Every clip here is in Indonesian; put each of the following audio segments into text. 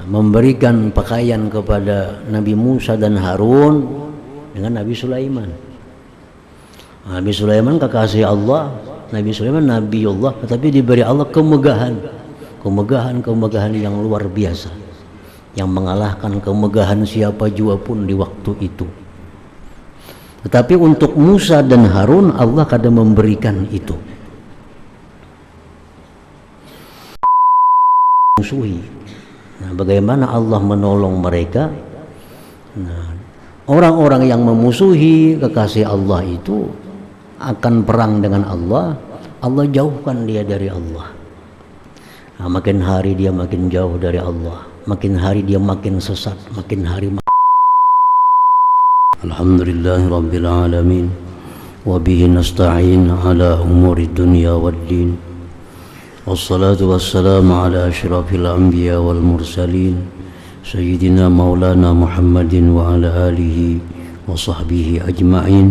memberikan pakaian kepada Nabi Musa dan Harun dengan Nabi Sulaiman. Nabi Sulaiman kekasih Allah, Nabi Sulaiman Nabiullah, tetapi diberi Allah kemegahan yang luar biasa, yang mengalahkan kemegahan siapa jua pun di waktu itu. Tetapi untuk Musa dan Harun Allah kadang memberikan itu. Musuhi. Nah, bagaimana Allah menolong mereka? Nah, orang-orang yang memusuhi kekasih Allah itu akan perang dengan Allah. Allah jauhkan dia dari Allah. Nah, makin hari dia makin jauh dari Allah, makin hari dia makin sesat, makin hari. Alhamdulillahi Rabbil Alamin, wabihi nasta'in ala umuri dunya wad din, wassalatu wassalamu ala ashrafil anbiya wal mursalin, sayyidina maulana Muhammadin wa ala alihi wa sahbihi ajma'in.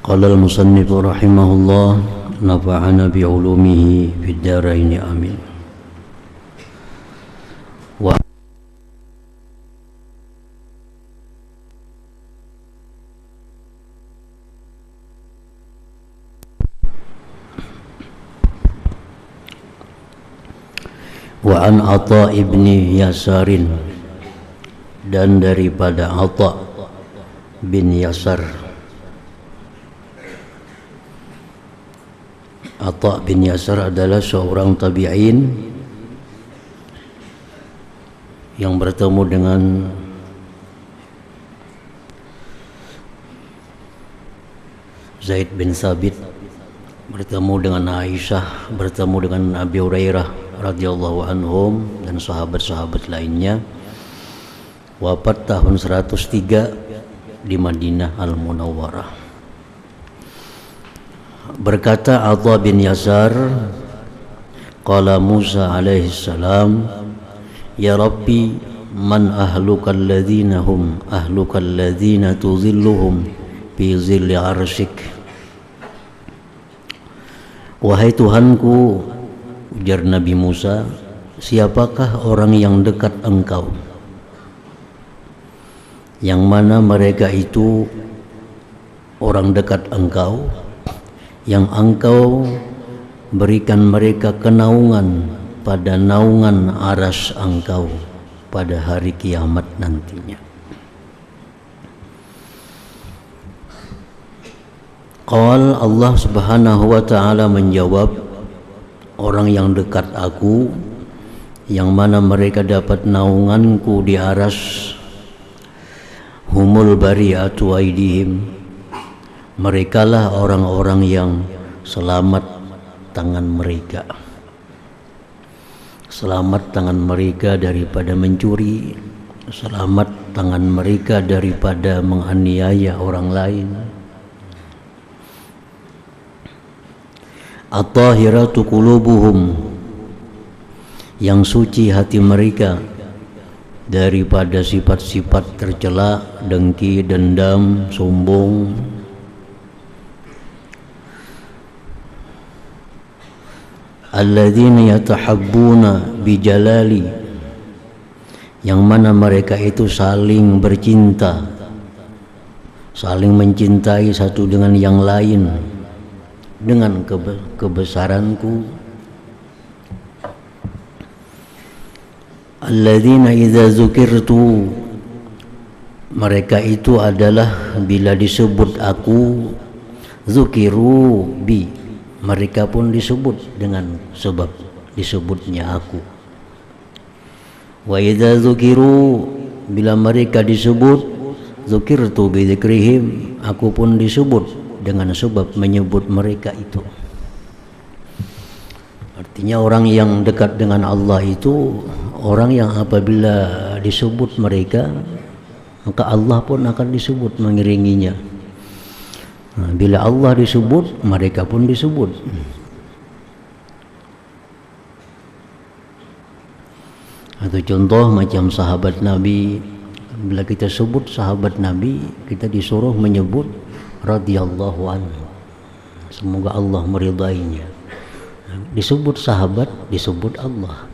Qala al-musannif rahimahullah, nafa'ana bi'ulumihi fid daraini amin. Wa an Atha ibni Yasarin, dan daripada Atha bin Yasar. Atha bin Yasar adalah seorang tabi'in yang bertemu dengan Zaid bin Sabit, bertemu dengan Aisyah, bertemu dengan Abi Hurairah radhiyallahu anhum dan sahabat-sahabat lainnya. Wafat tahun 103 di Madinah Al-Munawwarah. Berkata Atha bin Yasar, qala Musa alaihi salam, ya Rabbi, man ahlukal ladzina hum ahlukal ladzina tuzilluhum fi zilli arsyik. Wahai Tuhanku, ujar Nabi Musa, siapakah orang yang dekat engkau, yang mana mereka itu orang dekat engkau, yang engkau berikan mereka kenaungan pada naungan aras engkau pada hari kiamat nantinya. Qal, Allah subhanahu wa ta'ala menjawab, orang yang dekat aku, yang mana mereka dapat naunganku di aras, humul bari'atu aidihim, merekalah orang-orang yang selamat tangan mereka. Selamat tangan mereka daripada mencuri, selamat tangan mereka daripada menganiaya orang lain. At-tahiratu qulubuhum, yang suci hati mereka daripada sifat-sifat tercela, dengki, dendam, sombong. Alladzina yatahabbuna bijalali, yang mana mereka itu saling bercinta, saling mencintai satu dengan yang lain dengan kebesaranku. Alladzina idza zukirtu, mereka itu adalah bila disebut aku, zukiru bi, mereka pun disebut dengan sebab disebutnya aku. Wa idza zukiru, bila mereka disebut, zukirtu bi dzikrihim, aku pun disebut dengan sebab menyebut mereka itu. Artinya orang yang dekat dengan Allah itu orang yang apabila disebut mereka, maka Allah pun akan disebut mengiringinya. Nah, bila Allah disebut, mereka pun disebut. Atau contoh macam sahabat Nabi, bila kita sebut sahabat Nabi, kita disuruh menyebut radhiyallahu anhu, semoga Allah meridainya. Disebut sahabat, disebut Allah.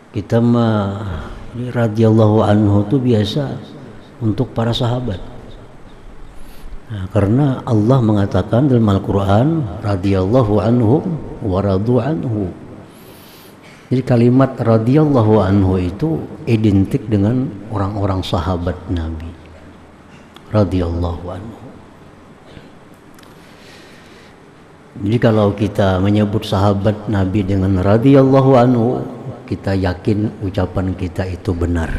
Kita mah radhiyallahu anhu itu biasa untuk para sahabat. Nah, karena Allah mengatakan dalam Al-Quran radhiyallahu anhu wa radu anhu. Jadi kalimat radhiyallahu anhu itu identik dengan orang-orang sahabat Nabi. Radhiyallahu anhu. Jadi kalau kita menyebut sahabat Nabi dengan radhiyallahu anhu, kita yakin ucapan kita itu benar.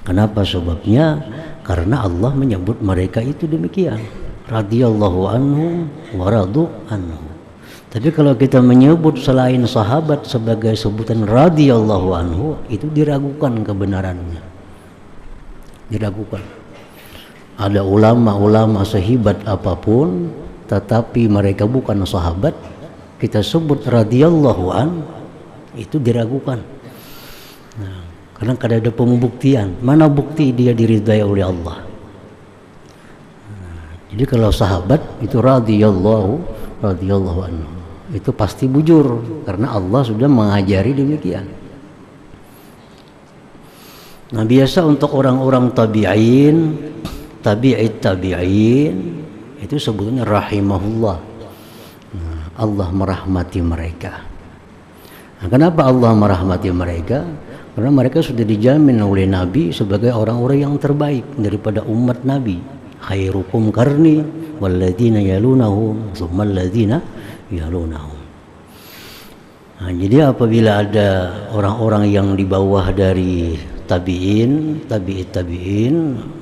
Kenapa sebabnya? Karena Allah menyebut mereka itu demikian, radhiyallahu anhu wa radu anhu. Tapi kalau kita menyebut selain sahabat sebagai sebutan radhiyallahu anhu, itu diragukan kebenarannya. Diragukan. Ada ulama-ulama sehebat apapun, tetapi mereka bukan sahabat, kita sebut radhiyallahu an, itu diragukan. Nah, karena kada ada pembuktian. Mana bukti dia diridai oleh Allah? Nah, jadi kalau sahabat itu radhiyallahu anhu, itu pasti bujur karena Allah sudah mengajari demikian. Nah, biasa untuk orang-orang tabi'in itu sebetulnya rahimahullah. Nah, Allah merahmati mereka. Nah, kenapa Allah merahmati mereka? Karena mereka sudah dijamin oleh Nabi sebagai orang-orang yang terbaik daripada umat Nabi. Khairukum qarni walladzina yalunahum tsummal ladzina yalunahum. Nah, jadi apabila ada orang-orang yang di bawah dari tabi'in,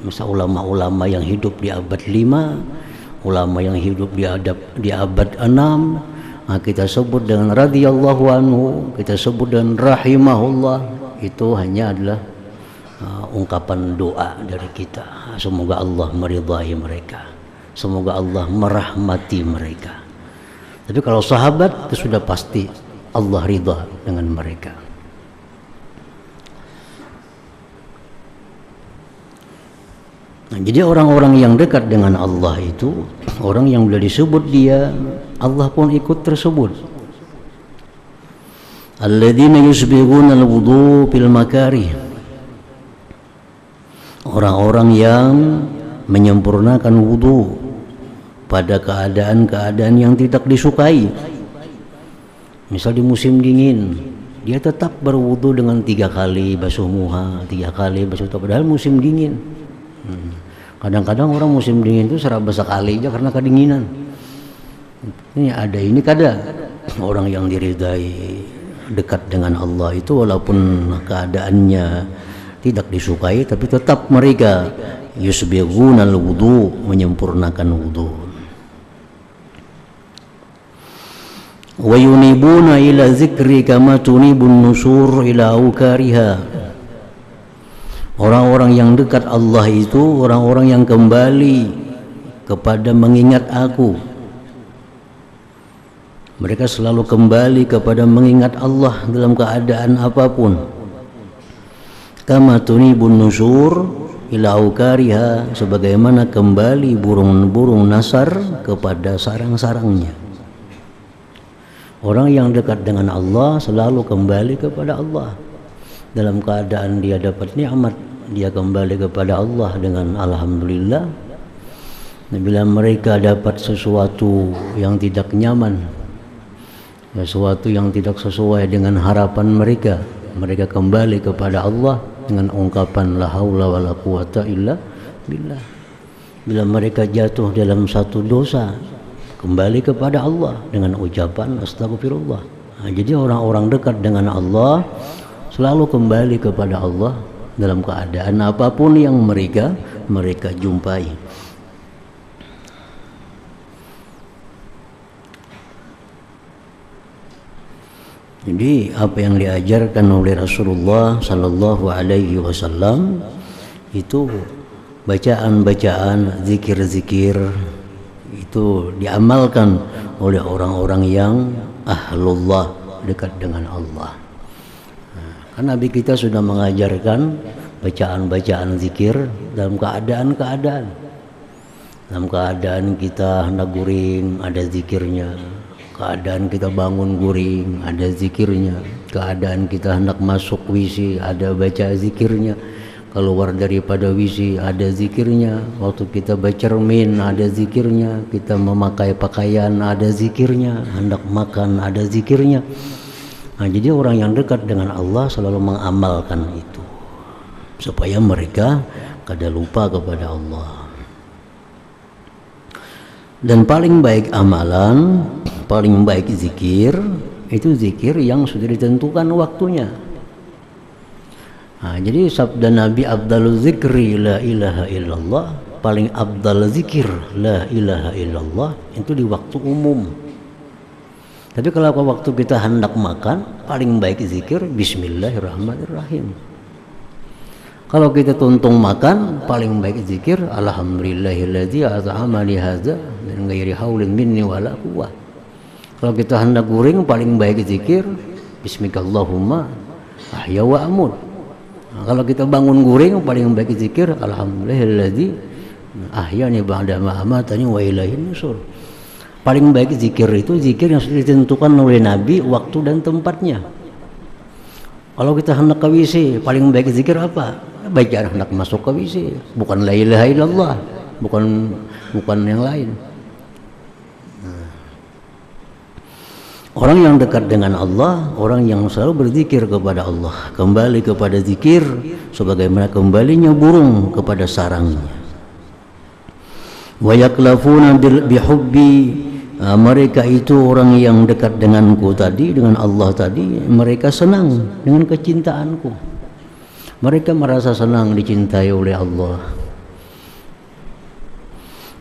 misal ulama-ulama yang hidup di abad 5, ulama yang hidup di abad 6, nah, kita sebut dengan radhiyallahu anhu, kita sebut dengan rahimahullah. Itu hanya adalah ungkapan doa dari kita. Semoga Allah meridai mereka, semoga Allah merahmati mereka. Tapi kalau sahabat itu sudah pasti Allah ridha dengan mereka. Nah, jadi orang-orang yang dekat dengan Allah itu orang yang bila disebut dia, Allah pun ikut tersebut. Alladzina yusbighuna al-wudu fil makarih. Orang-orang yang menyempurnakan wudu pada keadaan-keadaan yang tidak disukai. Misal di musim dingin, dia tetap berwudu dengan 3 kali basuh muha, 3 kali basuh topi, padahal musim dingin. Kadang-kadang orang musim dingin itu seraba sekali aja karena kedinginan. Ini kadang orang yang diridai dekat dengan Allah itu walaupun keadaannya tidak disukai, tapi tetap mereka yusbighunal wudu, menyempurnakan wudu. Wa yunibuna ila zikri kama tunibun nusur ila aukariha. Orang-orang yang dekat Allah itu orang-orang yang kembali kepada mengingat aku. Mereka selalu kembali kepada mengingat Allah dalam keadaan apapun. Kama tunibun nusur ila aukariha, sebagaimana kembali burung-burung nasar kepada sarang-sarangnya. Orang yang dekat dengan Allah selalu kembali kepada Allah. Dalam keadaan dia dapat nikmat, dia kembali kepada Allah dengan alhamdulillah. Bila mereka dapat sesuatu yang tidak nyaman, sesuatu yang tidak sesuai dengan harapan mereka, mereka kembali kepada Allah dengan ungkapan la haula wala quwata illa billah. Bila mereka jatuh dalam satu dosa, kembali kepada Allah dengan ucapan astagfirullah. Nah, jadi orang-orang dekat dengan Allah selalu kembali kepada Allah dalam keadaan apapun yang mereka jumpai. Jadi apa yang diajarkan oleh Rasulullah sallallahu alaihi wasallam itu bacaan-bacaan, zikir-zikir itu diamalkan oleh orang-orang yang ahlullah, dekat dengan Allah. Kan Nabi kita sudah mengajarkan bacaan-bacaan zikir dalam keadaan-keadaan. Dalam keadaan kita hendak guring ada zikirnya, keadaan kita bangun guring ada zikirnya, keadaan kita hendak masuk WC ada baca zikirnya, keluar daripada WC ada zikirnya, waktu kita bercermin ada zikirnya, kita memakai pakaian ada zikirnya, hendak makan ada zikirnya. Nah, jadi orang yang dekat dengan Allah selalu mengamalkan itu supaya mereka kada lupa kepada Allah. Dan paling baik amalan, paling baik zikir itu zikir yang sudah ditentukan waktunya. Nah, jadi sabda Nabi afdalul zikri la ilaha illallah, paling afdal zikir la ilaha illallah itu di waktu umum. Tapi kalau waktu kita hendak makan, paling baik zikir bismillahirrahmanirrahim. Kalau kita tuntung makan, paling baik zikir alhamdulillahilladzi at'amani hadza min ghairi haulin minni wala quwwah. Kalau kita hendak guring, paling baik zikir bismikallahumma ahya wa amut. Nah, kalau kita bangun guring, paling baik zikir alhamdulillahilladzi ahyani ba'da ma amatani wa ilaihin nusur. Paling baik zikir itu zikir yang sudah ditentukan oleh Nabi waktu dan tempatnya. Kalau kita hendak ke WC, paling baik zikir apa? Baik hendak masuk ke WC, bukan la ilaha illallah, bukan yang lain. Orang yang dekat dengan Allah, orang yang selalu berzikir kepada Allah, kembali kepada zikir sebagaimana kembalinya burung kepada sarangnya. Wa yaklafuna bihubbi, mereka itu orang yang dekat denganku tadi, dengan Allah tadi, mereka senang dengan kecintaanku. Mereka merasa senang dicintai oleh Allah.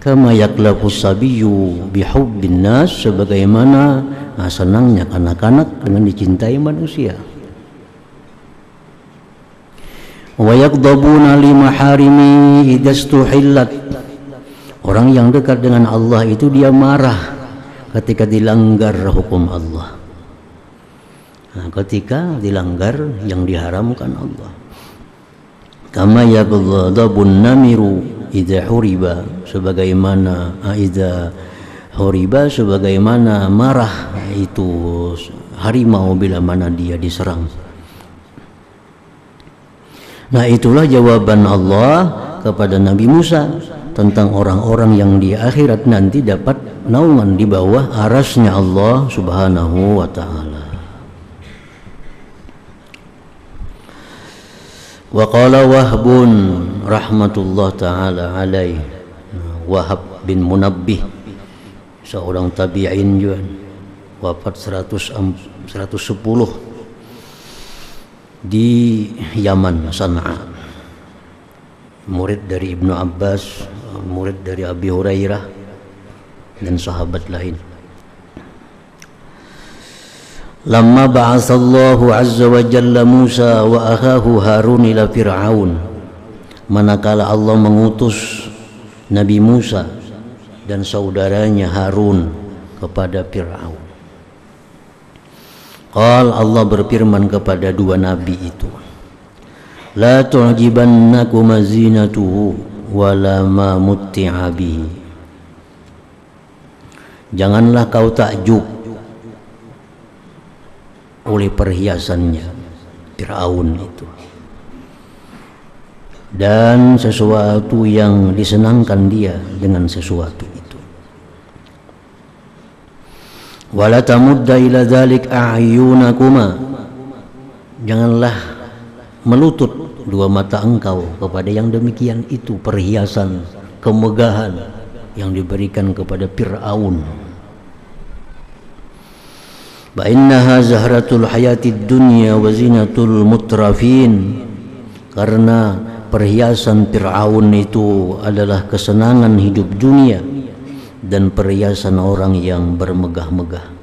Kama yaklafu sabiyyu bihubbin nas, sebagaimana senangnya kanak-kanak dengan dicintai manusia. Wa yaghdabuna li maharimi idastuhillat, orang yang dekat dengan Allah itu dia marah ketika dilanggar hukum Allah. Nah, ketika dilanggar yang diharamkan Allah. Kama yaghdabun namiru idza huriba, sebagaimana idza huriba, sebagaimana marah itu harimau bila mana dia diserang. Nah, itulah jawaban Allah kepada Nabi Musa tentang orang-orang yang di akhirat nanti dapat naungan di bawah arasnya Allah subhanahu wa ta'ala. Wa qala Wahbun rahmatullah ta'ala alaih, Wahab bin Munabbih, seorang tabi'in juga, wafat 110 di Yaman, Sana'a, murid dari Ibnu Abbas, murid dari Abi Hurairah dan sahabat lain. Lamma ba'atsallahu azza wa jalla Musa wa akhahu Harun ila Fir'aun, manakala Allah mengutus Nabi Musa dan saudaranya Harun kepada Fir'aun. Qal, Allah berfirman kepada dua nabi itu, la tu'jibannakum zinatuhu wala ma mutti'a bihi, janganlah kau takjub oleh perhiasannya Fir'aun itu dan sesuatu yang disenangkan dia dengan sesuatu itu. Wala tamudda ila dzalik a'yunakuma, janganlah melutut dua mata engkau kepada yang demikian itu, perhiasan kemegahan yang diberikan kepada Fir'aun. Wa innaha zahratul hayatid dunya wa zinatul mutrafin, karena perhiasan Fir'aun itu adalah kesenangan hidup dunia dan perhiasan orang yang bermegah-megah.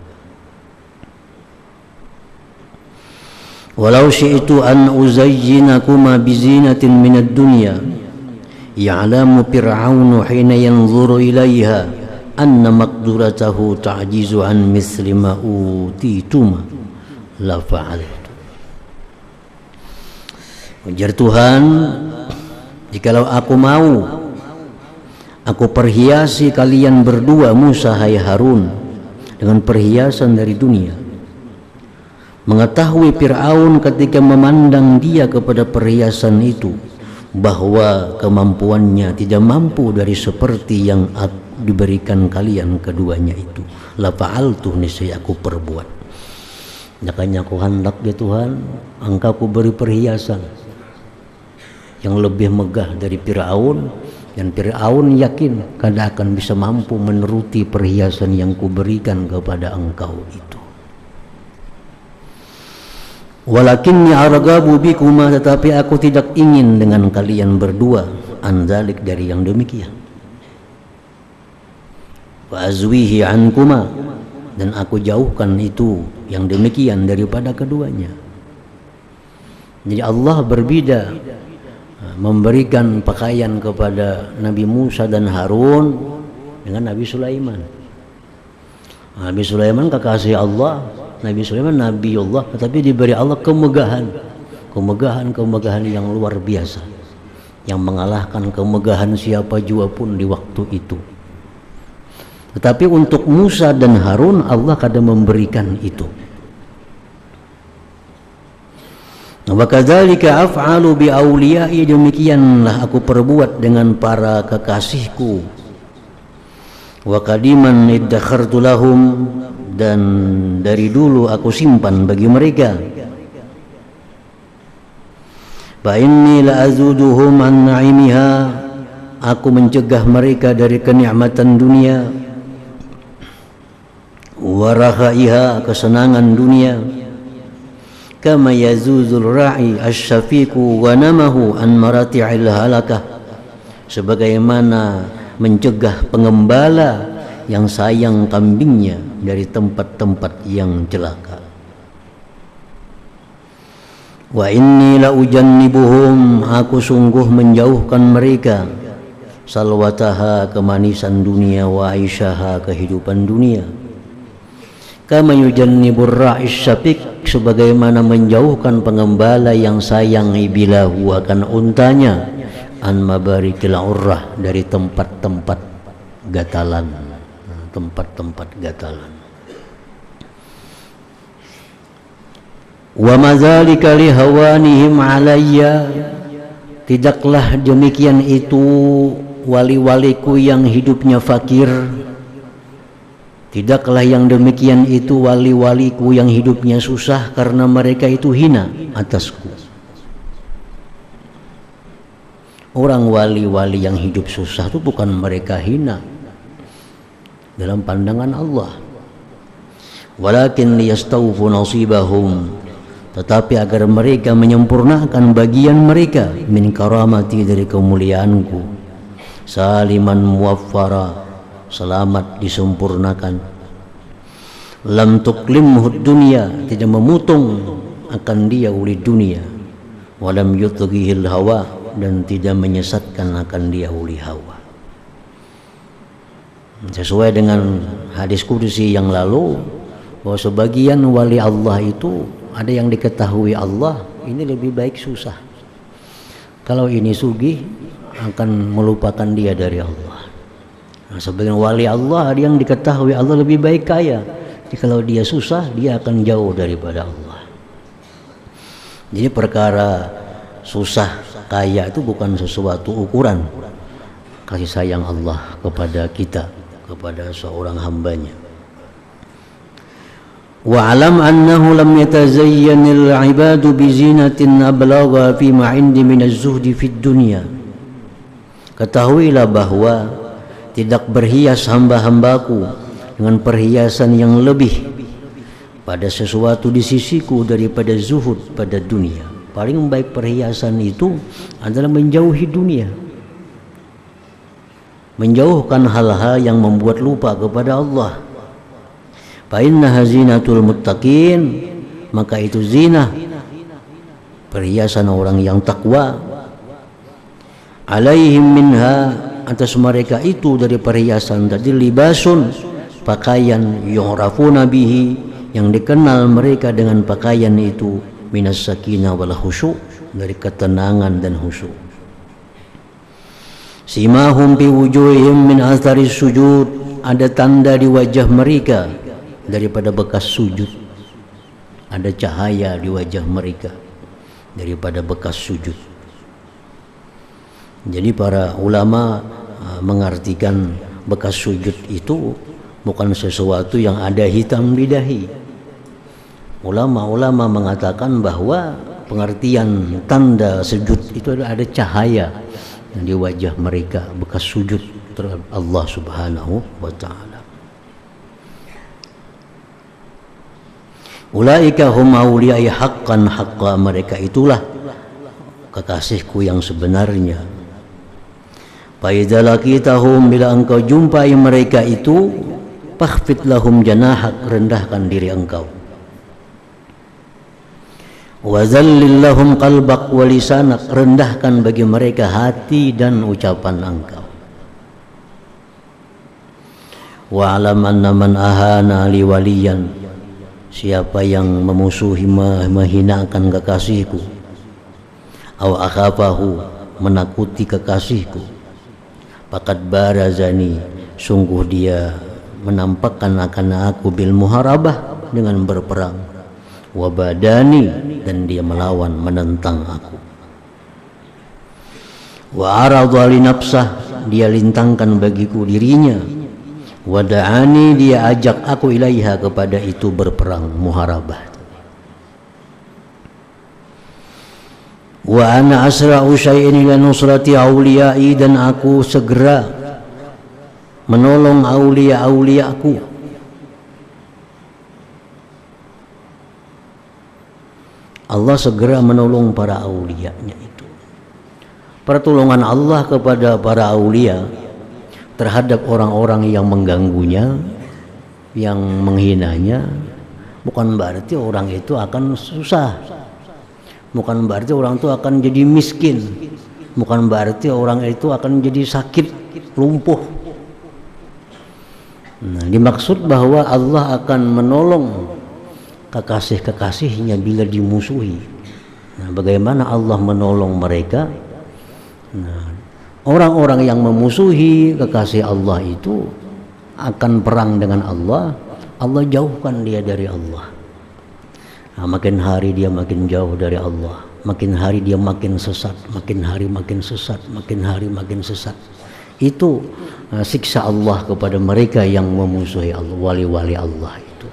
Walau syi'tu an uzayyinakuma bizinatin minad dunya ya'lamu Fir'aunu hina yanzuru ilaiha anna maqduratahu ta'jizu an misli ma utituma la fa'altu. Ujar Tuhan, jikalau aku mau, aku perhiasi kalian berdua, Musa hai Harun, dengan perhiasan dari dunia. Mengetahui Fir'aun ketika memandang dia kepada perhiasan itu bahwa kemampuannya tidak mampu dari seperti yang diberikan kalian keduanya itu. La fa'altu, niscaya aku perbuat. Makanya aku hendak ya Tuhan, Engkau ku beri perhiasan yang lebih megah dari Fir'aun, dan Fir'aun yakin kada akan bisa mampu menuruti perhiasan yang kuberikan kepada engkau itu. Walakinni argabu bikuma, tetapi aku tidak ingin dengan kalian berdua, anzalik, dari yang demikian. Wa azwihi ankuma, dan aku jauhkan itu yang demikian daripada keduanya. Jadi Allah berbeda memberikan pakaian kepada Nabi Musa dan Harun dengan Nabi Sulaiman. Nabi Sulaiman kekasih Allah, Nabi Sulaiman Nabiullah, tetapi diberi Allah kemegahan yang luar biasa, yang mengalahkan kemegahan siapa jua pun di waktu itu. Tetapi untuk Musa dan Harun Allah kadang memberikan itu. Wa kadzalika af'alu bi auliyai, demikianlah aku perbuat dengan para kekasihku. Wa qadiman iddakhartu lahum, dan dari dulu aku simpan bagi mereka. Fa inni la azuduhum an na'imiha, aku mencegah mereka dari kenikmatan dunia. Wa rahaiha, kesenangan dunia. Kama yazuzul ra'i asyafiqu wa namahu an marati'il halakah, sebagaimana mencegah pengembala yang sayang kambingnya dari tempat-tempat yang celaka. Wa inni la ujannibuhum, aku sungguh menjauhkan mereka, salwataha, kemanisan dunia, wa aisyaha, kehidupan dunia. Kama yujannibur ra'is syafiq, sebagaimana menjauhkan pengembala yang sayang ibilahu akan untanya, an mabarikil urrah, dari tempat-tempat gatalan, Wa mazalika lihawanihim alayya, tidaklah demikian itu wali-waliku yang hidupnya fakir. Tidaklah yang demikian itu wali-waliku yang hidupnya susah, karena mereka itu hina atasku. Orang wali-wali yang hidup susah itu bukan mereka hina dalam pandangan Allah. Walakin liyastawfu nasibahum, tetapi agar mereka menyempurnakan bagian mereka, min karamati, dari kemuliaanku. Saliman muwaffara, selamat disempurnakan. Lam tuklimhu dunia, tidak memutung akan dia oleh dunia. Walam yutghihil hawa, dan tidak menyesatkan akan dia oleh hawa. Sesuai dengan hadis kudusi yang lalu, bahwa sebagian wali Allah itu ada yang diketahui Allah ini lebih baik susah. Kalau ini sugih akan melupakan dia dari Allah. Nah, sebagian wali Allah ada yang diketahui Allah lebih baik kaya. Jadi kalau dia susah, dia akan jauh daripada Allah. Jadi perkara susah kaya itu bukan sesuatu ukuran kasih sayang Allah kepada kita, kepada seorang hambanya. Wa alam annahu lam yatazayyanil ibadu bizinatin ablagha fi ma indi min az-zuhdi fid dunya. Ketahuilah bahwa tidak berhias hamba-hambaku dengan perhiasan yang lebih pada sesuatu di sisiku daripada zuhud pada dunia. Paling baik perhiasan itu adalah menjauhi dunia, menjauhkan hal-hal yang membuat lupa kepada Allah. Fa inna hazinatul muttaqin, maka itu zina, perhiasan orang yang takwa. Alaihim minha, atas mereka itu dari perhiasan tadi, libasun, pakaian, yu'rafuna bihi, yang dikenal mereka dengan pakaian itu, minas sakinah wal khusyuk, dari ketenangan dan khusyuk. Simahum bi wujuhihim min atharis sujud, ada tanda di wajah mereka daripada bekas sujud. ada cahaya di wajah mereka daripada bekas sujud. Jadi para ulama mengartikan bekas sujud itu bukan sesuatu yang ada hitam di dahi. Ulama-ulama mengatakan bahwa pengertian tanda sujud itu ada cahaya di wajah mereka, bekas sujud terhadap Allah Subhanahu wa ta'ala. Ulaika hum awliyai haqqan haqqa, mereka itulah kekasihku yang sebenarnya. Fa idza laqitahum, bila engkau jumpai mereka itu, fakhfid lahum janahak, rendahkan diri engkau. Wa zallil lahum qalbak wa lisanak, rendahkan bagi mereka hati dan ucapan engkau. Wa alam anna man ahana li waliyan, siapa yang memusuhi menghinakan kekasihku, aw akhafahu, menakuti kekasihku, faqad barazani, sungguh dia menampakkan akan aku bil muharabah, dengan berperang, wabadani, dan dia melawan menentang aku, wa aradha li nafsah, dia lintangkan bagiku dirinya, wada'ani, dia ajak aku ilaiha, kepada itu berperang muharabah. Wa ana asra'u syai'in ila nusrati awliyai, dan aku segera menolong aulia-auliaku. Allah segera menolong para aulianya itu. Pertolongan Allah kepada para aulia terhadap orang-orang yang mengganggunya, yang menghinanya, bukan berarti orang itu akan susah, bukan berarti orang itu akan jadi miskin, bukan berarti orang itu akan jadi sakit, lumpuh. Nah, dimaksud bahwa Allah akan menolong kekasih-kekasihnya bila dimusuhi. Nah, bagaimana Allah menolong mereka? Nah, orang-orang yang memusuhi kekasih Allah itu akan perang dengan Allah, Allah jauhkan dia dari Allah. Nah, makin hari dia makin jauh dari Allah, makin hari dia makin sesat, makin hari makin sesat, makin hari makin sesat. Itu siksa Allah kepada mereka yang memusuhi Allah, wali-wali Allah itu.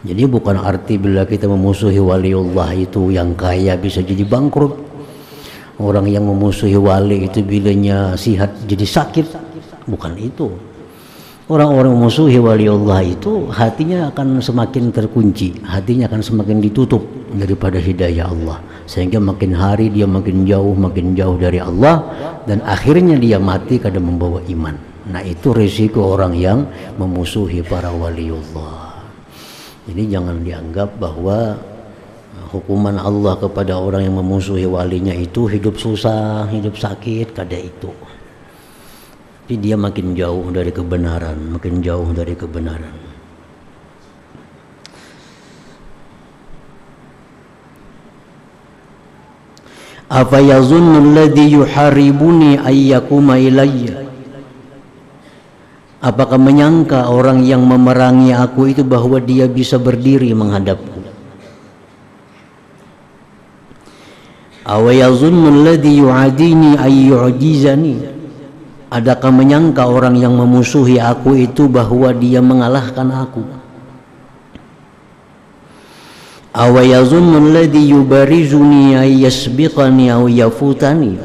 Jadi bukan arti bila kita memusuhi waliullah itu yang kaya bisa jadi bangkrut. Orang yang memusuhi wali itu bilanya sihat jadi sakit, bukan itu. Orang-orang memusuhi waliullah itu hatinya akan semakin terkunci, hatinya akan semakin ditutup daripada hidayah Allah, sehingga makin hari dia makin jauh dari Allah, dan akhirnya dia mati kada membawa iman. Nah, itu risiko orang yang memusuhi para waliullah. Jadi jangan dianggap bahwa hukuman Allah kepada orang yang memusuhi walinya itu hidup susah, hidup sakit, kada itu. Jadi dia makin jauh dari kebenaran, makin jauh dari kebenaran. Afa yazunnu alladhi yuharibuni ayyakuma ilayya, apakah menyangka orang yang memerangi aku itu bahwa dia bisa berdiri menghadapku? Aw yazunnu alladhi yu'adini ayyu'jizani, adakah menyangka orang yang memusuhi aku itu bahwa dia mengalahkan aku? Aw yazunnu alladhi yubarizuni ayyasbiqani aw yafutani,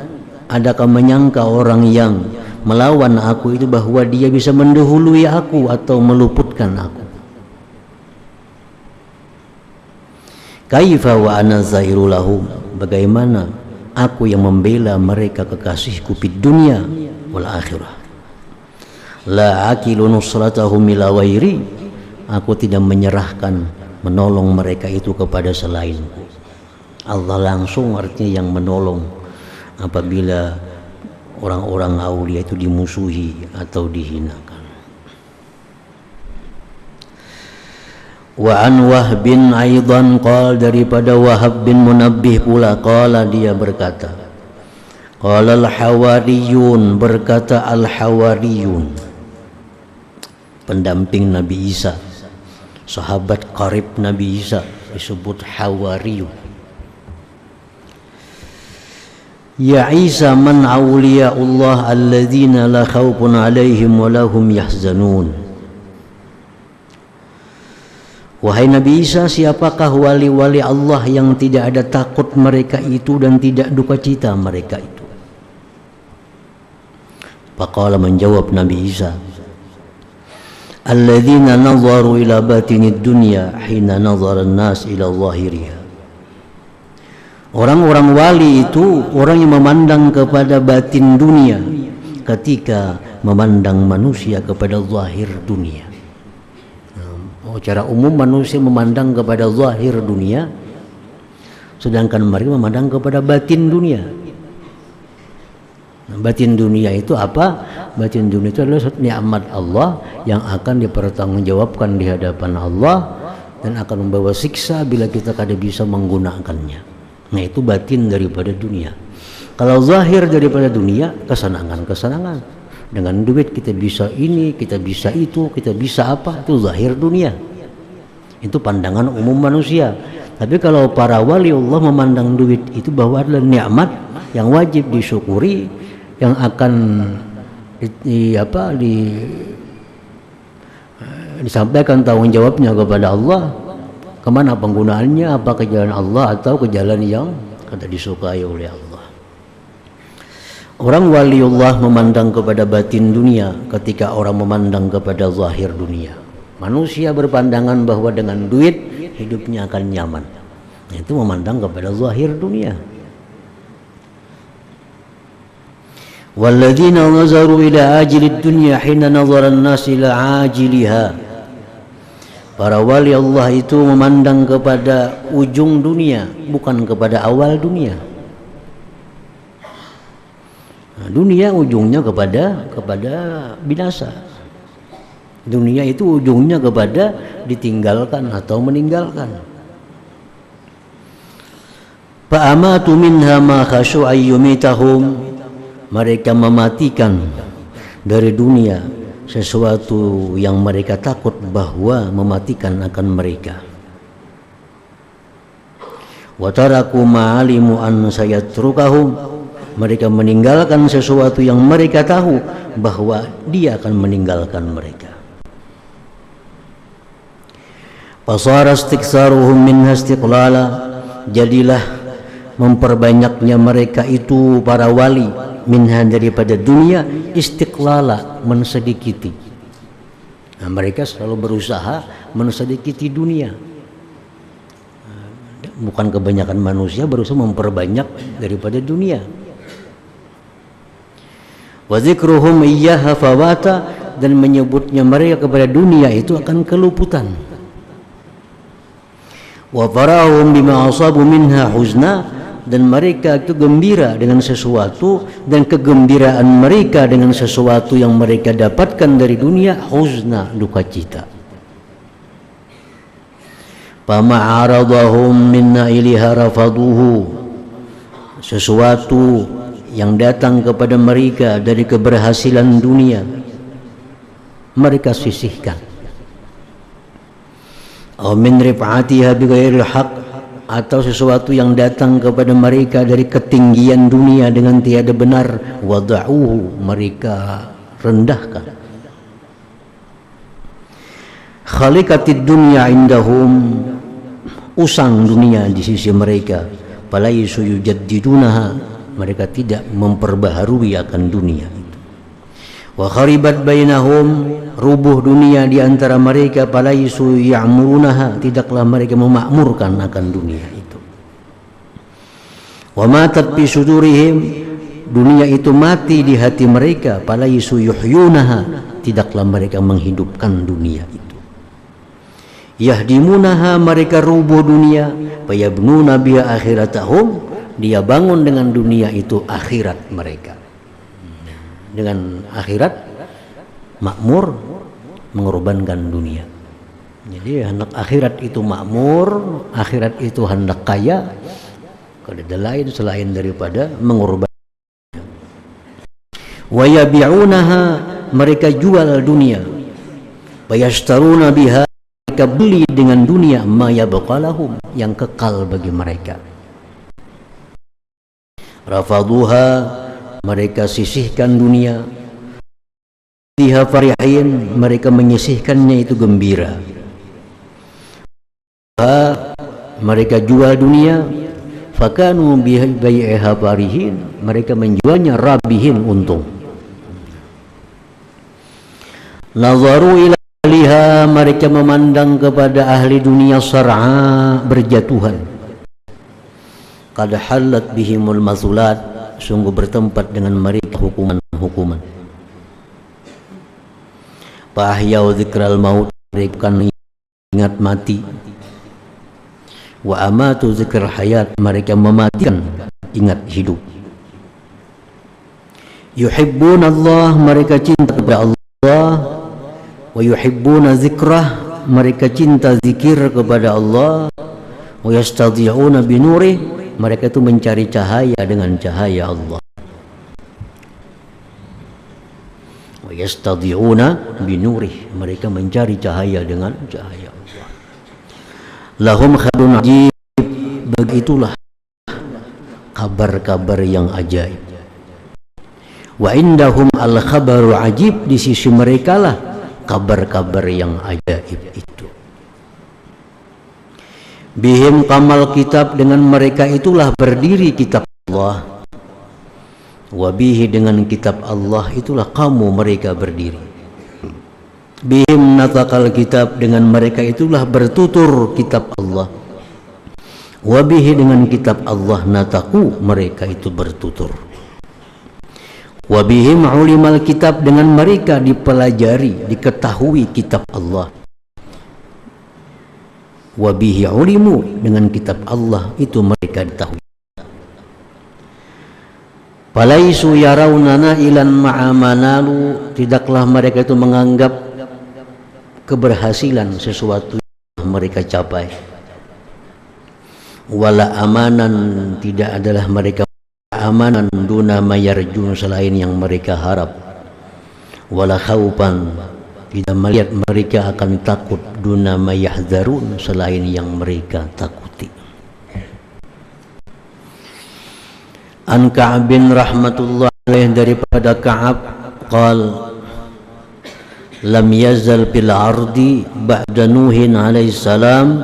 adakah menyangka orang yang melawan aku itu bahwa dia bisa mendahului aku atau meluputkan aku? Kaifa wa ana zairu lahum, bagaimana aku yang membela mereka kekasihku di dunia wal akhirah. La akilu nusratahum ila ghairi, aku tidak menyerahkan menolong mereka itu kepada selainku. Allah langsung artinya yang menolong apabila orang-orang aulia itu dimusuhi atau dihinakan. Wa an Wahb bin aidan qala, daripada Wahab bin Munabbih pula, qala dia berkata, qala al-hawariyun, berkata al-hawariyun, pendamping Nabi Isa, sahabat karib Nabi Isa, disebut hawariyu. Ya Isa man awliyaullah alladzina la khaufun alaihim wa lahum yahzanun. Wahai Nabi Isa, siapakah wali-wali Allah yang tidak ada takut mereka itu dan tidak duka cita mereka itu? Faqala, menjawab Nabi Isa, alladzina nazaru ila batinid dunya hina nazara an-nas ila zahiriha. Orang-orang wali itu orang yang memandang kepada batin dunia ketika memandang manusia kepada zahir dunia. Secara umum manusia memandang kepada zahir dunia, sedangkan mereka memandang kepada batin dunia. Batin dunia itu apa? Batin dunia itu adalah suatu nikmat Allah yang akan dipertanggungjawabkan di hadapan Allah dan akan membawa siksa bila kita kada bisa menggunakannya. Nah, itu batin daripada dunia. Kalau zahir daripada dunia, kesenangan-kesenangan. Dengan duit kita bisa ini, kita bisa itu, kita bisa apa, itu zahir dunia. Itu pandangan umum manusia. Tapi kalau para wali Allah memandang duit itu bahwa adalah nikmat yang wajib disyukuri, yang akan disampaikan tanggung jawabnya kepada Allah. Kemana penggunaannya, apa ke jalan Allah atau ke jalan yang kada disukai oleh Allah. Orang waliullah memandang kepada batin dunia ketika orang memandang kepada zahir dunia. Manusia berpandangan bahwa dengan duit hidupnya akan nyaman. Itu memandang kepada zahir dunia. Walladzina nazaru ila ajilid dunya hina nazara an-nas ila ajiliha. Para wali Allah itu memandang kepada ujung dunia, bukan kepada awal dunia. Nah, dunia ujungnya kepada binasa. Dunia itu ujungnya kepada ditinggalkan atau meninggalkan. Fa'amatu minha ma khasyu ayyumitahum. Mereka mematikan dari dunia sesuatu yang mereka takut bahwa mematikan akan mereka. Wa taraku ma'alimu an sayatrukahum. Mereka meninggalkan sesuatu yang mereka tahu bahwa dia akan meninggalkan mereka. Fasara istiksaruhum minha istiqlala. Jadilah memperbanyaknya mereka itu para wali minha daripada dunia istiqlala, mensedikiti. Nah, mereka selalu berusaha mensedikiti dunia. Bukan kebanyakan manusia berusaha memperbanyak daripada dunia. Wa dzikruhum iyyaha fawata, dan menyebutnya mereka kepada dunia itu akan keluputan. Wa farahum bima asabu minha huzna, dan mereka itu gembira dengan sesuatu, dan kegembiraan mereka dengan sesuatu yang mereka dapatkan dari dunia huzna, duka cita. Fama aradahum minna ilaha rafaduhu, sesuatu yang datang kepada mereka dari keberhasilan dunia mereka sisihkan. Aw min rif'atiha bighairil haqq, atau sesuatu yang datang kepada mereka dari ketinggian dunia dengan tiada benar, wada'uhu, mereka rendahkan. Khaliqatid dunya indahum, usang dunia di sisi mereka. Falaysu yujaddidunaha, mereka tidak memperbaharui akan dunia itu. Wa kharibat bainahum, rubuh dunia di antara mereka. Falaysu ya'murunaha, tidaklah mereka memakmurkan akan dunia itu. Wa matat fi sudurihim, dunia itu mati di hati mereka. Falaysu yuhyunaha, tidaklah mereka menghidupkan dunia itu. Yahdimunaha, mereka rubuh dunia. Fayabnuna biha akhiratahum, dia bangun dengan dunia itu akhirat mereka. Dengan akhirat makmur, mengorbankan dunia. Jadi hendak akhirat itu makmur, akhirat itu hendak kaya, kada ada lain selain daripada mengorbankan. Wa yabi'unaha, mereka jual dunia. Wa yashtaruna biha mereka beli dengan dunia ma yabqalahum, yang kekal bagi mereka. Rafaduha, mereka sisihkan dunia. Fiha farihin, mereka menyisihkannya itu gembira. Mereka jual dunia. Fakanu bai'iha farihin, mereka menjualnya rabihin, untung. Nazaru ila ahliha, mereka memandang kepada ahli dunia sar'a, berjatuhan. Qad halat bihimul mazulat, sungguh bertempat dengan mereka hukuman-hukuman. Fahyau dzikral maut, mereka ingat mati. Wa amatu dzikral hayat, mereka mematikan ingat hidup. Yuhibbuna Allah, mereka cinta kepada Allah. Wa yuhibbuna dzikrah, mereka cinta zikir kepada Allah. Wa yastadhi'una binurih, mereka itu mencari cahaya dengan cahaya Allah. Wa yastadhi'una binurih, mereka mencari cahaya dengan cahaya Allah. Lahum khabarun ajib, begitulah kabar-kabar yang ajaib. Wa indahum al khabaru ajib, di sisi mereka lah kabar-kabar yang ajaib itu. Bihim kamal kitab, dengan mereka itulah berdiri kitab Allah. Wabihi, dengan kitab Allah itulah kamu mereka berdiri. Bihim natakal kitab, dengan mereka itulah bertutur kitab Allah. Wabihi, dengan kitab Allah nataku, mereka itu bertutur. Wabihim ulimal kitab, dengan mereka dipelajari, diketahui kitab Allah. Wabihi ulimu, dengan kitab Allah itu mereka diketahui. Falaisu yarawnana ilan ma'amanalu, tidaklah mereka itu menganggap keberhasilan sesuatu yang mereka capai. Wala amanan, tidak adalah mereka amanan duna mayarjun, selain yang mereka harap. Wala khaufan, tidak melihat mereka akan takut duna mayahzarun, selain yang mereka takuti. An Ka'ab bin rahmatullah alaih, daripada Ka'ab, qal lam yazal fil ardi ba'da Nuhin alaihi salam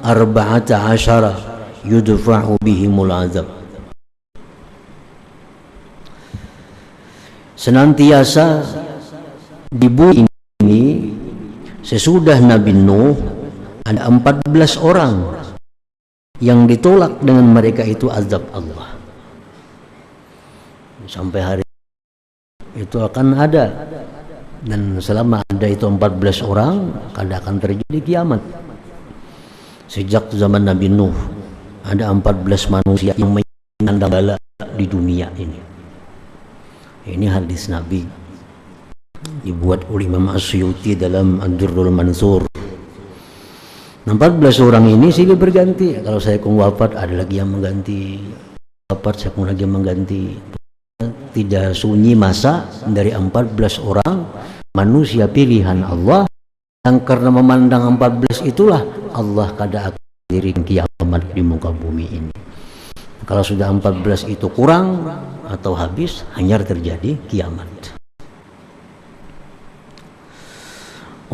14 yudfa'u bihimul azab. Senantiasa di bumi ini sesudah Nabi Nuh ada 14 orang yang ditolak dengan mereka itu azab Allah. Sampai hari itu akan ada. Dan selama ada itu 14 orang, akan terjadi kiamat. Sejak zaman Nabi Nuh ada 14 manusia yang menyandang bala di dunia ini. Ini hadis Nabi, dibuat oleh Imam Asyuti dalam Ad-Durrul Mansur. 14 orang ini silih berganti. Kalau saya kung wafat, ada lagi yang mengganti. Wafat, saya kung lagi yang mengganti. Tidak sunyi masa dari 14 orang manusia pilihan Allah, yang karena memandang 14 itulah Allah kada akan diri kiamat di muka bumi ini. Kalau sudah 14 itu kurang atau habis, hanya terjadi kiamat.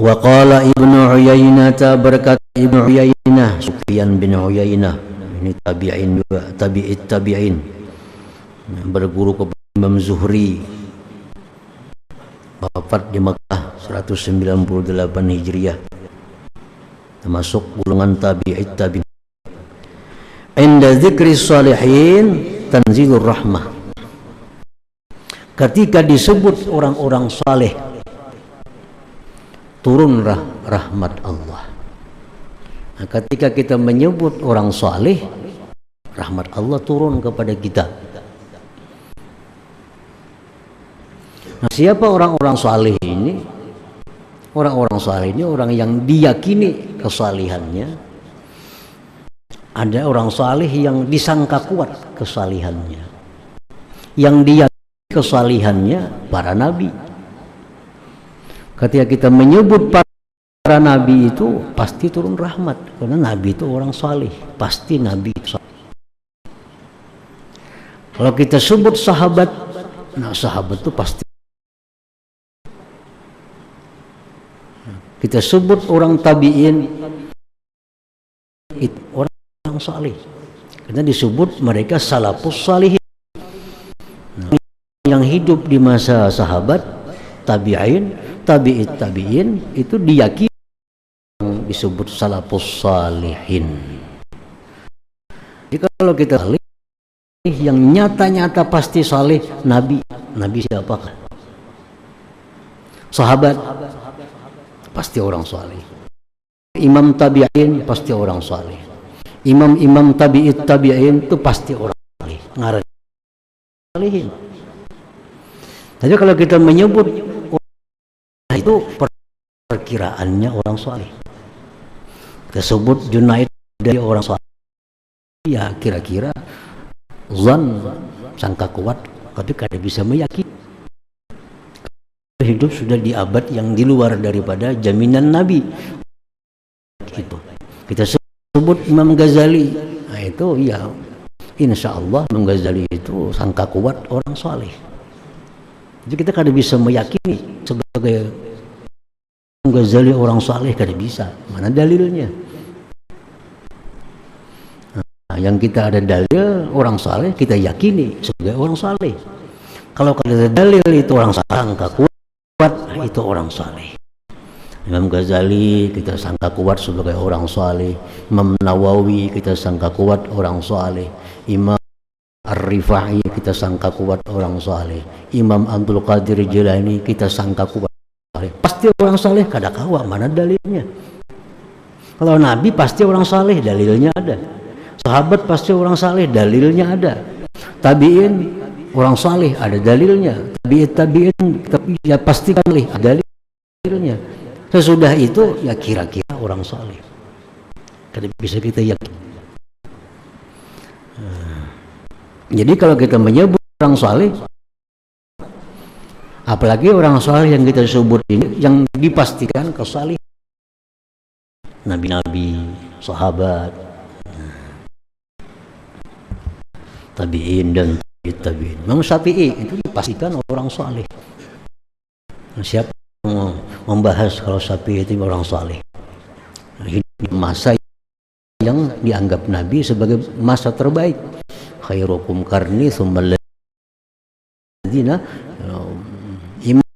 Wa qala Ibnu Uyainah, berkata Ibnu Uyainah, Sufyan bin Uyainah, ini tabi'in juga, tabi'in, berguru kepada Imam Zuhri, wafat di Makkah 198 Hijriah, termasuk golongan tabi'it tabi'in. Inda dzikri shalihin tanzilur rahmah, ketika disebut orang-orang saleh turunlah rahmat Allah. Nah, ketika kita menyebut orang saleh, rahmat Allah turun kepada kita. Nah, siapa orang-orang saleh ini? Orang-orang saleh ini orang yang diyakini kesalihannya. Ada orang saleh yang disangka kuat kesalihannya, yang diyakini kesalihannya para nabi. Ketika kita menyebut para para nabi itu pasti turun rahmat, karena nabi itu orang saleh, pasti nabi itu saleh. Kalau kita sebut sahabat, nah sahabat itu pasti. Kita sebut orang tabi'in, itu orang saleh, karena disebut mereka salafus salihin. Nah, yang hidup di masa sahabat, tabi'in, tabi'in itu diyakini disebut salafus salihin. Jadi kalau kita saleh, yang nyata-nyata pasti saleh, nabi siapakah? Sahabat pasti orang saleh. Imam tabi'in pasti orang saleh. Imam tabi'in itu pasti orang saleh. Ngaran salihin. Jadi kalau kita menyebut itu perkiraannya orang saleh. Kita sebut Junaid dari orang saleh, ya kira-kira zan, sangka kuat, tapi kada bisa meyakini. Hidup sudah di abad yang di luar daripada jaminan Nabi. Itu kita sebut Imam Ghazali, nah itu ya insya Allah Imam Ghazali itu sangka kuat orang saleh. Jadi kita kada bisa meyakini sebagai Imam Ghazali orang saleh, kada bisa. Mana dalilnya? Nah, yang kita ada dalil orang saleh, kita yakini sebagai orang saleh. Kalau kada ada dalil itu orang sangka kuat, itu orang saleh. Imam Ghazali kita sangka kuat sebagai orang saleh. Imam Nawawi kita sangka kuat orang saleh. Imam Ar-Rifai kita sangka kuat orang saleh. Imam Abdul Qadir Jilani kita sangka kuat saleh. Pasti orang saleh, kada kawa mana dalilnya. Kalau Nabi pasti orang saleh, dalilnya ada. Sahabat pasti orang saleh, dalilnya ada. Tabi'in orang saleh, ada dalilnya. Tabi'in ya pasti saleh, ada dalilnya. Sesudah itu ya kira-kira orang saleh. Kada bisa kita yakin. Jadi kalau kita menyebut orang saleh, apalagi orang saleh yang kita sebut ini yang dipastikan kesaleh, nabi-nabi, sahabat, tabi'in dan tabi'in. Imam Syafi'i itu dipastikan orang saleh. Nah, siapa yang membahas kalau Syafi'i itu orang saleh? Hidup masa yang dianggap Nabi sebagai masa terbaik. Khairukum qarni tsumma alladziina Imam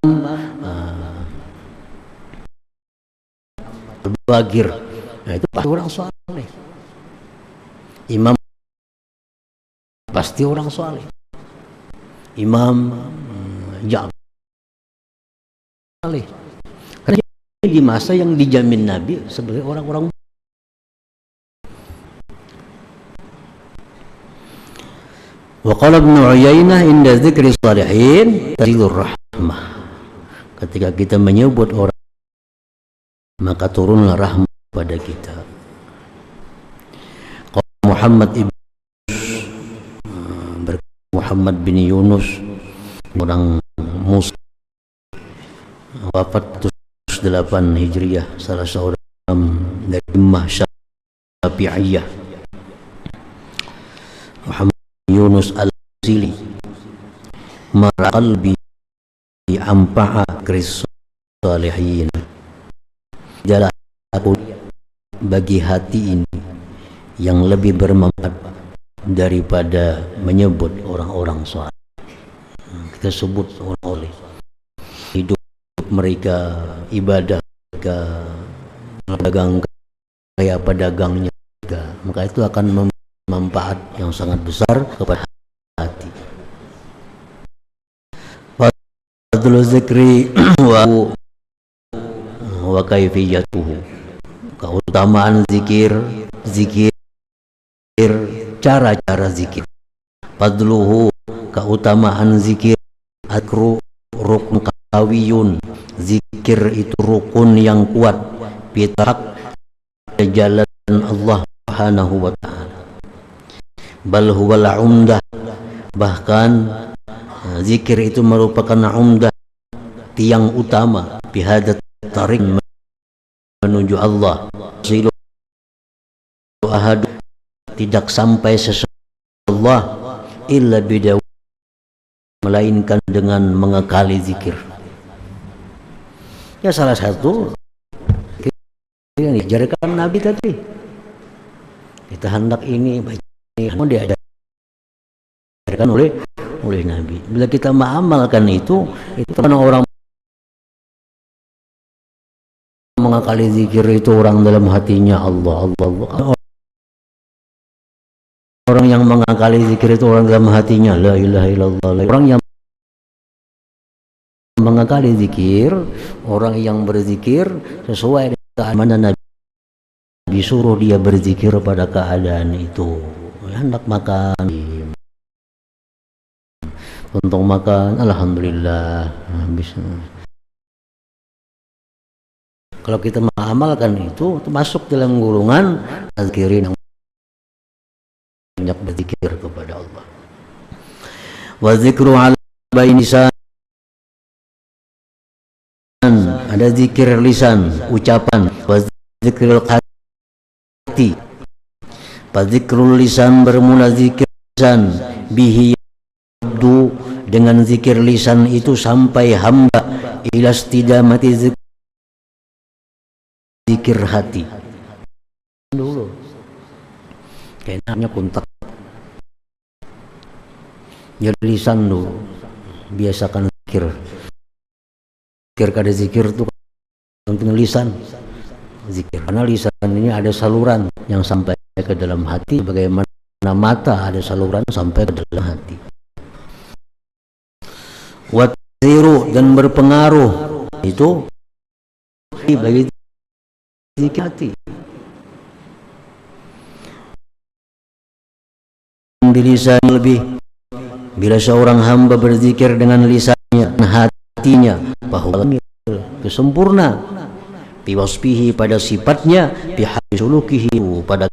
Bagir. Nah, itu pasti orang saleh. Imam pasti orang saleh. Imam Ja'far saleh. Karena di masa yang dijamin Nabi sebagai orang-orang. Wa qala Ibnu Uyainah inda dzikri shalihin tazilur rahmah. Ketika kita menyebut orang, maka turunlah rahmat pada kita. Qala Muhammad bin Yunus orang Musa, wafat 108 Hijriah, salah seorang dari Ummah Syafi'iyah. Muhammad Yunus al-Zili mara qalbi ampa'a kris salihin. Jalan aku bagi hati ini yang lebih bermanfaat daripada menyebut orang-orang saleh. Kita sebut orang-orang hidup mereka, ibadah mereka, dagang kayak pedagangnya mereka, maka itu akan manfaat yang sangat besar kepada hati. Fadlu zikri wa kaifiyatuhu, keutamaan zikir, cara-cara zikir. Fadluhu, keutamaan zikir. Akru rukun kawiyun, zikir itu rukun yang kuat. Pitak jalan Allah Subhanahu wa ta'ala. Bal huwal umdah, bahkan zikir itu merupakan umdah, tiang utama. Bihadat tarik menuju Allah. Silu ahad, tidak sampai sesuatu Allah illa bidaw, melainkan dengan mengekali zikir. Ya salah satu yang diajarkan Nabi tadi. Kita hendak ini mau diajarkan oleh Nabi. Bila kita mengamalkan itu karena orang mengakali zikir itu orang dalam hatinya Allah. Orang yang mengakali zikir itu orang dalam hatinya la ilaha illallah. Orang yang mengakali zikir, orang yang berzikir sesuai dengan mana Nabi suruh dia berzikir pada keadaan itu. Hendak makan, untung makan, alhamdulillah. Kalau kita mengamalkan itu masuk dalam golongan zakirin yang banyak berzikir kepada Allah. Wa zikru ala lisan, ada zikir lisan, ucapan. Wa zikrul hati, zikrul lisan bermula zikir lisan bihi abdu, dengan zikir lisan itu sampai hamba ila istidamati zikir hati dulu. Kayaknya kontak ya lisan dulu, biasakan zikir kada zikir tuh penting lisan zikir, karena lisan ini ada saluran yang sampai ke dalam hati, bagaimana mata ada saluran sampai ke dalam hati. Watiru, dan berpengaruh itu bagi zikir hati. Di lisan lebih, bila seorang hamba berzikir dengan lisannya dan hatinya, bahwa itu sempurna biwasfihi, pada sifatnya, bihali sulukihi, pada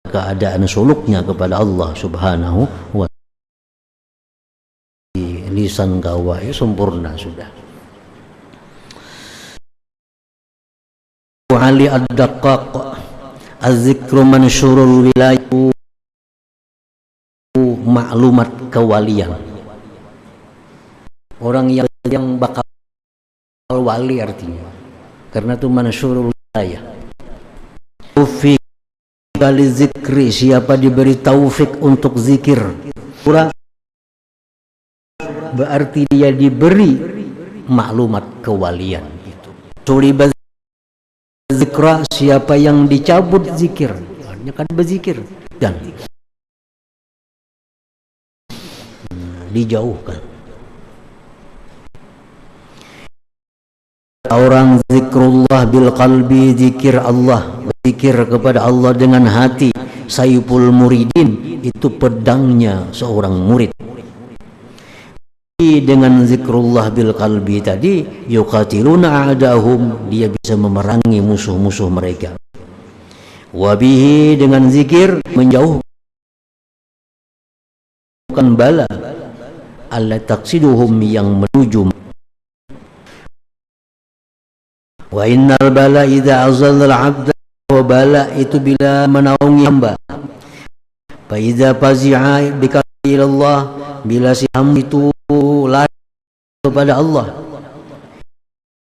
keadaan suluknya kepada Allah subhanahu wa ta'ala. Lisan kawa itu sempurna sudah. Ali ad-daqqaq az-zikru mansyurul wilayah, maklumat kewalian. Orang yang bakal wali artinya, karena itu mansyurul wilayah. Taufik kali zikri, siapa diberi taufik untuk zikir, berarti dia diberi maklumat kewalian itu. Suliba zikra, siapa yang dicabut zikir, artinya kan berzikir dan dijauhkan. Orang zikrullah bil qalbi, zikir Allah, berzikir kepada Allah dengan hati. Sayyiful muridin, itu pedangnya seorang murid. Dengan zikrullah bil qalbi tadi, yuqatiluna a'dahum, dia bisa memerangi musuh-musuh mereka. Wabihi, dengan zikir menjauhkan bala, alla taqsiduhum, yang menuju. Wa innal bala idza azalla al-'abda, wa bala itu bila menaungi hamba. Fa idza fazi'a bika ila Allah, bila si hamba itu lari kepada Allah,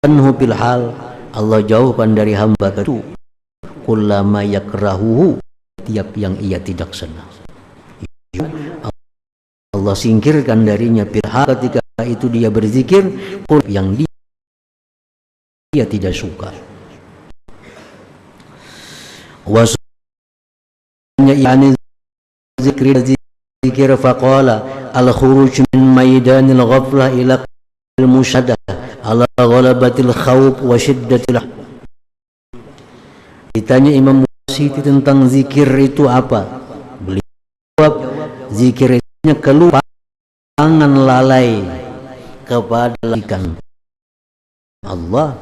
anhu bil hal, Allah jauhkan dari hamba itu kullama yakrahuhu, tiap yang ia tidak senang Allah singkirkan darinya bil hal, ketika itu dia berzikir yang dia tidak suka. Wasanya yani zikir faqala al-khuruj min maidanil ghaflah ila al-musyadah ala ghalabatil khawf wa shiddatil. Ditanya Imam Siti tentang zikir itu apa, beliau jawab, zikir itu keluar tangan lalai kepada ikan Allah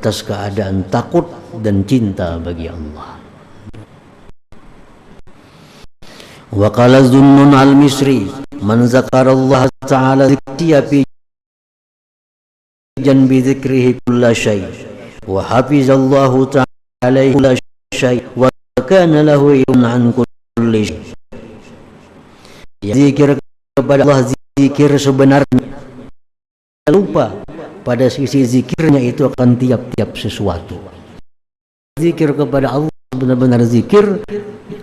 atas keadaan takut dan cinta bagi Allah. Wa qala Zunnun al-Misri, man zakarallaha ta'ala zikriya fi janbi zikrihi kulla syai, wa hafizallahu ta'ala alaihi la syai' wa kana lahu ilmun an kulli syai'. Zikir kepada Allah, zikir sebenarnya, lupa pada sisi zikirnya itu akan tiap-tiap sesuatu. Zikir kepada Allah benar-benar zikir,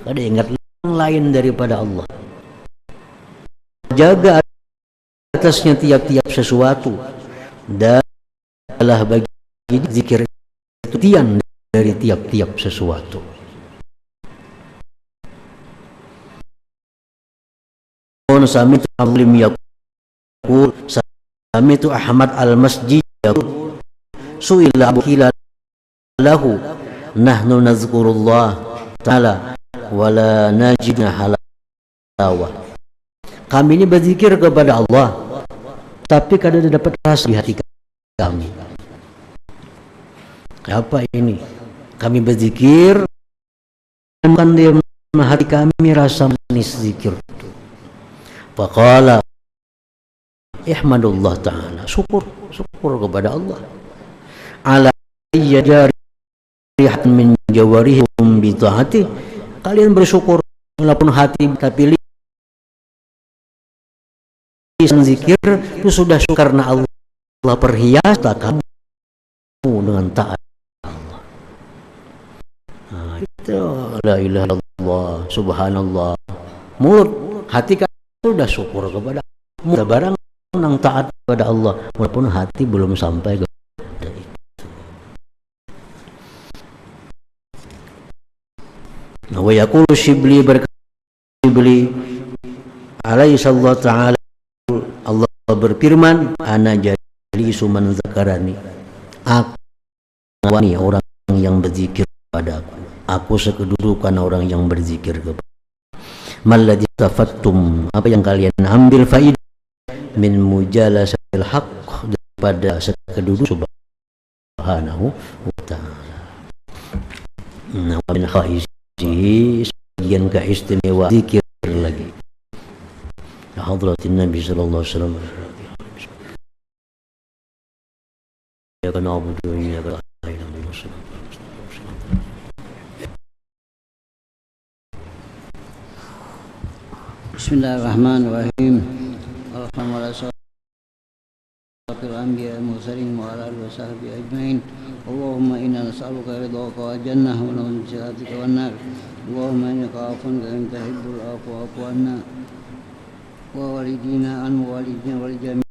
ada ingat lain daripada Allah, jaga atasnya tiap-tiap sesuatu, dan adalah bagi zikir itu tian dari tiap-tiap sesuatu. Sami'tu Alim yaqul, sami'tu Ahmad al-Masjid yaqul, su'ila Abu Hilal lahu, nahnu nazkurullah ta'ala wala najidna halawa. Kami ini berzikir kepada Allah, tapi kadang dapat rasa di hati kami. Apa ini? Kami berzikir, bukan di hati kami rasa manis zikir itu. Faqala ihmadullah ta'ala, syukur kepada Allah, ala yajarihat min jawarihum bi ta'ati, kalian bersyukur walaupun hati tapi lisan zikir itu sudah syukur karena Allah perhias kamu dengan taat Allah. Nah, itu la ilaha illallah subhanallah, mulut hati sudah syukur kepada Allah, barang yang taat kepada Allah walaupun hati belum sampai kepada itu. Nah, wa yaqulu Shibli, berkata Shibli alaihi sallallahu ta'ala, Allah berfirman, ana jalisu man zakarani, aku orang yang berzikir padaku, aku sekedudukan orang yang berzikir kepada. Malladzi tafattum, apa yang kalian ambil faidah min mujalasatil haqq, daripada sekedudukan subhanahu wa ta'ala. Nah, min khaisihi, sebagian keistimewa zikir lagi ya hadratin Nabi sallallahu alaihi wasallam, ya kana abudu ya kana Bismillahirrahmanirrahim. Alhamdulillah anbiya mursalin wa ala alihi wa sahbihi ajmain. Allahumma inna nas'aluka ridhaka wa jannah wa na'udzu bika wan nar. Allahumma innaka 'afuwun karimun tuhibbul 'afwa fa'fu 'anna wa walidina an walidina wal jami'.